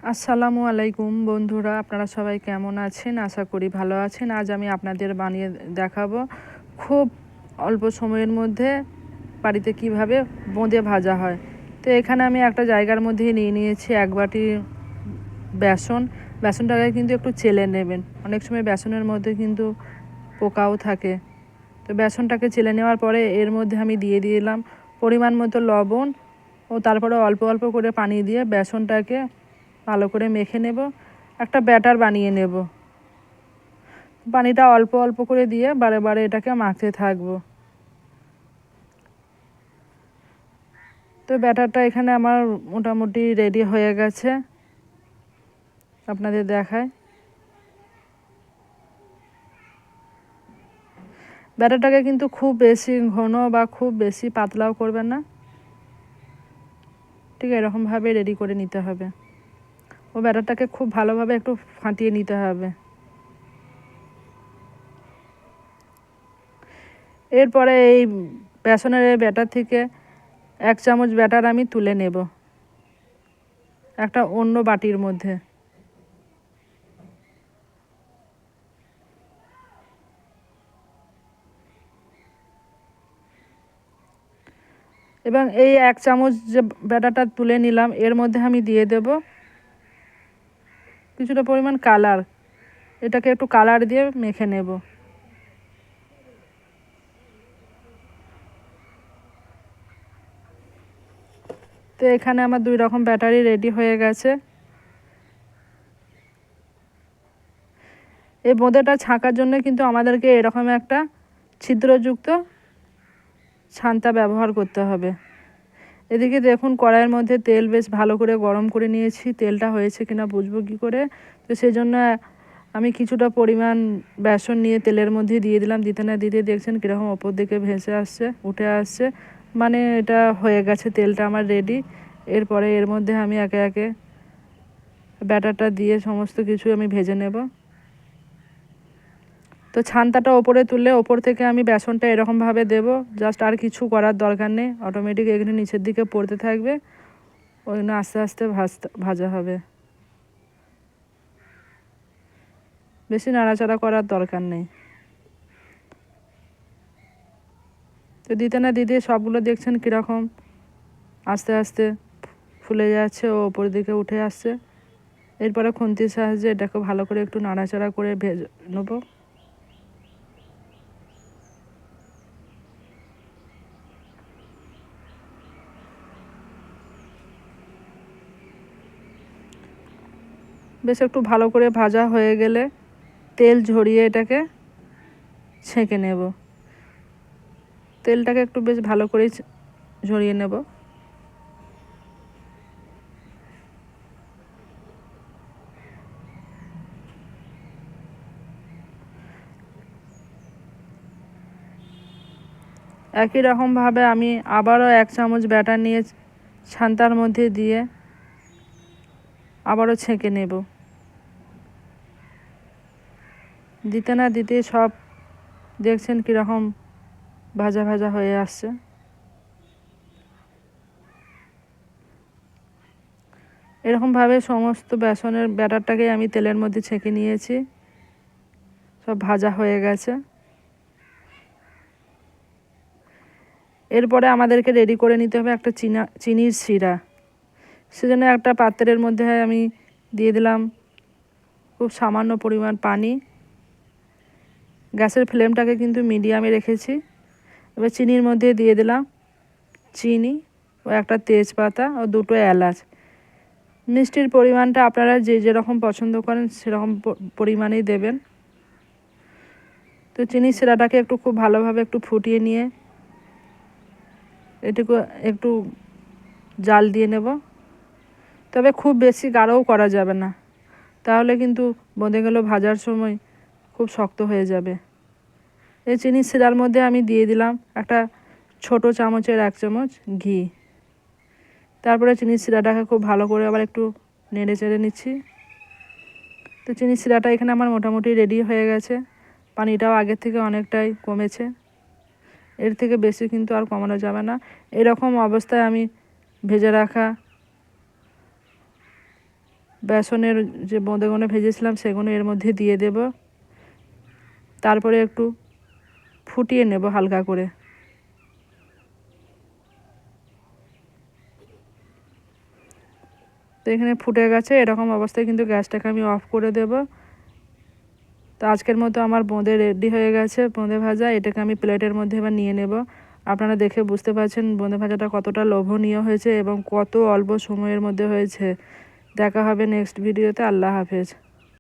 আসসালামু আলাইকুম বন্ধুরা, আপনারা সবাই কেমন আছেন? আশা করি ভালো আছেন। আজ আমি আপনাদের বানিয়ে দেখাবো খুব অল্প সময়ের মধ্যে বাড়িতে কিভাবে বোঁদে ভাজা হয়। তো এখানে আমি একটা জায়গার মধ্যে নিয়ে নিয়েছি 1 বাটি বেসনটাকে কিন্তু একটু চেলে নেবেন। অনেক সময় বেসনের মধ্যে কিন্তু পোকাও থাকে। তো বেসনটাকে চেলে নেওয়ার পরে এর মধ্যে আমি দিয়ে দিলাম পরিমাণ মতো লবণ ও তারপরে অল্প অল্প করে পানি দিয়ে বেসনটাকে ভালো করে মেখে নেব, একটা ব্যাটার বানিয়ে নেব। পানিটা অল্প অল্প করে দিয়ে বারে বারে এটাকে মাখতে থাকবো। তো ব্যাটারটা এখানে আমার মোটামুটি রেডি হয়ে গেছে, আপনাদের দেখায়। ব্যাটারটাকে কিন্তু খুব বেশি ঘন বা খুব বেশি পাতলাও করবেন না, ঠিক এরকমভাবে রেডি করে নিতে হবে। ও ব্যাটারটাকে খুব ভালোভাবে একটু ফাটিয়ে নিতে হবে। এরপরে এই বেসনের এই ব্যাটার থেকে 1 চামচ ব্যাটার আমি তুলে নেব একটা অন্য বাটির মধ্যে। এবং এই 1 চামচ যে ব্যাটারটা তুলে নিলাম এর মধ্যে আমি দিয়ে দেব কিছুটা পরিমাণ কালার। এটাকে একটু কালার দিয়ে মেখে নেব। তো এখানে আমার 2 রকম ব্যাটারি রেডি হয়ে গেছে। এই বোঁদেটা ছাঁকার জন্য কিন্তু আমাদেরকে এরকম একটা ছিদ্রযুক্ত ছান্তা ব্যবহার করতে হবে। এদিকে দেখুন কড়াইয়ের মধ্যে তেল বেশ ভালো করে গরম করে নিয়েছি। তেলটা হয়েছে কিনা বুঝবো কী করে? তো সেই জন্য আমি কিছুটা পরিমাণ বেসন নিয়ে তেলের মধ্যে দিয়ে দিলাম। দিতে না দিতে দেখছেন কীরকম ওপর দিকে ভেসে আসছে, উঠে আসছে, মানে এটা হয়ে গেছে, তেলটা আমার রেডি। এরপরে এর মধ্যে আমি একে একে ব্যাটারটা দিয়ে সমস্ত কিছু আমি ভেজে নেব। তো ছান্তাটা ওপরে তুললে ওপর থেকে আমি বেসনটা এরকমভাবে দেব, জাস্ট আর কিছু করার দরকার নেই। অটোমেটিক এগুলো নিচের দিকে পড়তে থাকবে, ওই জন্য আস্তে আস্তে ভাজা হবে, বেশি নাড়াচাড়া করার দরকার নেই। তো দিতে না দিতে সবগুলো দেখছেন কীরকম আস্তে আস্তে ফুলে যাচ্ছে ও ওপর দিকে উঠে আসছে। এরপরে খুন্তির সাহায্যে এটাকে ভালো করে একটু নাড়াচাড়া করে ভেজে নেব। বেশ একটু ভালো করে ভাজা হয়ে গেলে তেল ঝরিয়ে এটাকে ছেঁকে নেব। তেলটাকে একটু বেশ ভালো করে ঝরিয়ে নেব। একই রকমভাবে আমি আবারও 1 চামচ ব্যাটার নিয়ে ছান্তার মধ্যে দিয়ে আবারও ছেঁকে নেব। দিতে না দিতে সব দেখছেন কীরকম ভাজা ভাজা হয়ে আসছে। এরকমভাবে সমস্ত বেসনের ব্যাটারটাকে আমি তেলের মধ্যে ছেঁকে নিয়েছি, সব ভাজা হয়ে গেছে। এরপরে আমাদেরকে রেডি করে নিতে হবে একটা চিনির শিরা। সেজন্য একটা পাত্রের মধ্যে আমি দিয়ে দিলাম খুব সামান্য পরিমাণ পানি। গ্যাসের ফ্লেমটাকে কিন্তু মিডিয়ামে রেখেছি। এবার চিনির মধ্যে দিয়ে দিলাম চিনি ও একটা তেজপাতা ও 2টো এলাচ। মিষ্টির পরিমাণটা আপনারা যে যেরকম পছন্দ করেন সেরকম পরিমাণেই দেবেন। তো চিনির শিরাটাকে একটু খুব ভালোভাবে একটু ফুটিয়ে নিয়ে এটুকু একটু জাল দিয়ে নেব। তবে খুব বেশি গাঢ়ও করা যাবে না, তাহলে কিন্তু বোঁদেগুলো ভাজার সময় খুব শক্ত হয়ে যাবে। এই চিনির শিরার মধ্যে আমি দিয়ে দিলাম একটা ছোট চামচের 1 চামচ ঘি। তারপরে চিনির শিরাটাকে খুব ভালো করে আবার একটু নেড়ে চেড়ে নিচ্ছি। তো চিনির শিরাটা এখানে আমার মোটামুটি রেডি হয়ে গেছে। পানিটাও আগের থেকে অনেকটাই কমেছে, এর থেকে বেশি কিন্তু আর কমানো যাবে না। এরকম অবস্থায় আমি ভেজে রাখা বেসনের যে বোঁদেগুলো ভেজেছিলাম সেগুলো এর মধ্যে দিয়ে দেব। তারপরে একটু ফুটিয়ে নেব হালকা করে। তো এখানে ফুটে গেছে, এরকম অবস্থায় কিন্তু গ্যাসটাকে আমি অফ করে দেব। তো আজকের মতো আমার বোঁদে রেডি হয়ে গেছে, বোঁদে ভাজা। এটাকে আমি প্লেটের মধ্যে এবার নিয়ে নেব। আপনারা দেখে বুঝতে পারছেন বোঁদে ভাজাটা কতটা লোভনীয় হয়েছে এবং কত অল্প সময়ের মধ্যে হয়েছে। দেখা হবে নেক্সট ভিডিওতে। আল্লাহ হাফেজ।